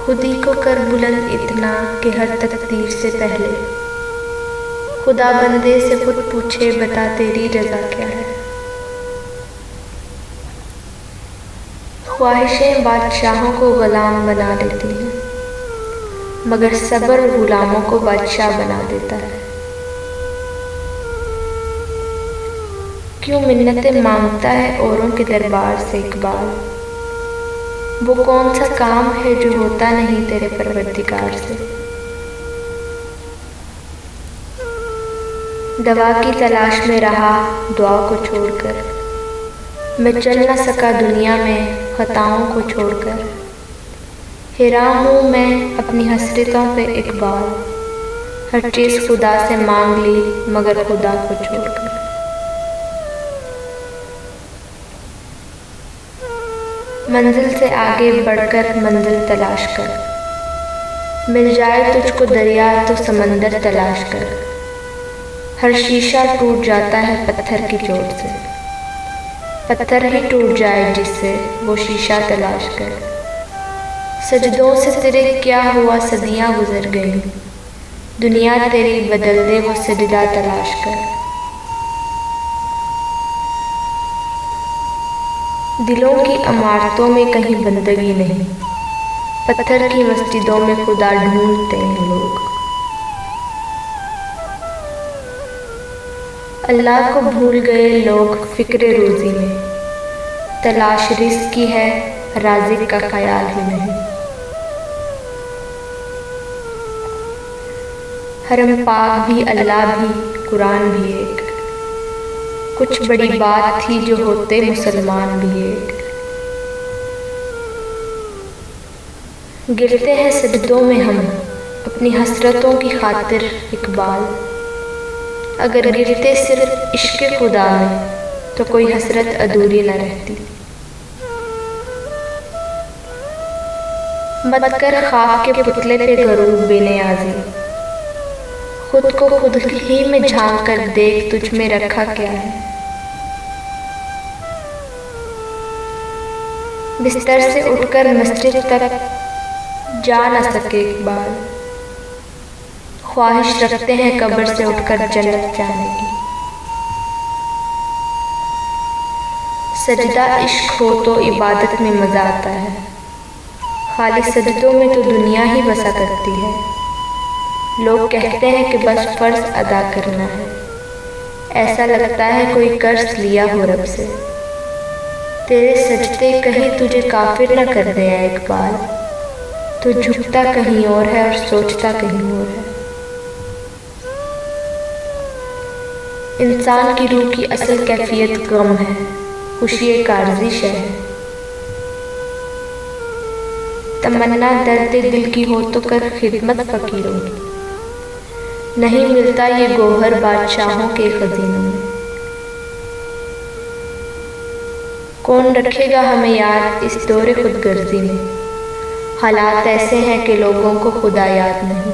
खुद ही को कर बुलंद इतना कि हर तकदीर से पहले खुदा बंदे से खुद पूछे बता तेरी रज़ा क्या है। ख्वाहिशें बादशाहों को ग़ुलाम बना देती हैं, मगर सब्र ग़ुलामों को बादशाह बना देता है। क्यों मिन्नतें मांगता है औरों के दरबार से इकबाल, वो कौन सा काम है जो होता नहीं तेरे परवरदिगार से। दवा की तलाश में रहा दुआ को छोड़कर, मैं चल न सका दुनिया में खताओं को छोड़कर। हैरां हूँ मैं अपनी हसरतों पे इकबाल, हर चीज़ खुदा से मांग ली मगर खुदा को छोड़कर। मंजिल से आगे बढ़कर मंजिल तलाश कर, मिल जाए तुझको दरिया तो समंदर तलाश कर। हर शीशा टूट जाता है पत्थर की चोट से, पत्थर ही टूट जाए जिससे वो शीशा तलाश कर। सजदों से तेरे क्या हुआ सदियाँ गुजर गई, दुनिया तेरी बदल दे वो सजदा तलाश कर। दिलों की इमारतों में कहीं बंदगी नहीं, पत्थर की मस्जिदों में खुदा ढूंढते हैं लोग। अल्लाह को भूल गए लोग फिक्रे रोज़ी में, तलाश रिज़्क़ की है राज़िक़ का ख्याल ही नहीं। हरम पाक भी अल्लाह भी कुरान भी एक, कुछ बड़ी बात थी जो होते मुसलमान भी एक। गिरते हैं सजदों में हम अपनी हसरतों की खातिर इकबाल, अगर गिरते सिर्फ इश्क़ खुदा में तो कोई हसरत अधूरी न रहती। मत कर ख़ाक के पुतले पे गरूर बेनियाज़ी, खुद को खुद ही में झांक कर देख तुझ में रखा क्या है। बिस्तर से उठकर मस्जिद तक जा न सके इकबाल, ख्वाहिश रखते हैं कब्र से उठकर जन्नत जाने की। सजदा इश्क हो तो इबादत में मज़ा आता है, खाली सजदों में तो दुनिया ही बसा करती है। लोग कहते हैं कि बस फ़र्ज़ अदा करना है, ऐसा लगता है कोई कर्ज़ लिया हो रब से। तेरे सजदे कहीं तुझे काफिर न कर दे इकबाल, तू झुकता कहीं और है और सोचता कहीं और है। इंसान की रूह की असल कैफियत गम है, खुशी एक आर्ज़ी शय है। तमन्ना दर्द दिल की हो तो कर खिदमत फ़कीरों की, नहीं मिलता ये गौहर बादशाहों के खजीनों में। कौन रखेगा हमें याद इस दौरे खुदगर्जी में, हालात ऐसे हैं कि लोगों को खुदा याद नहीं।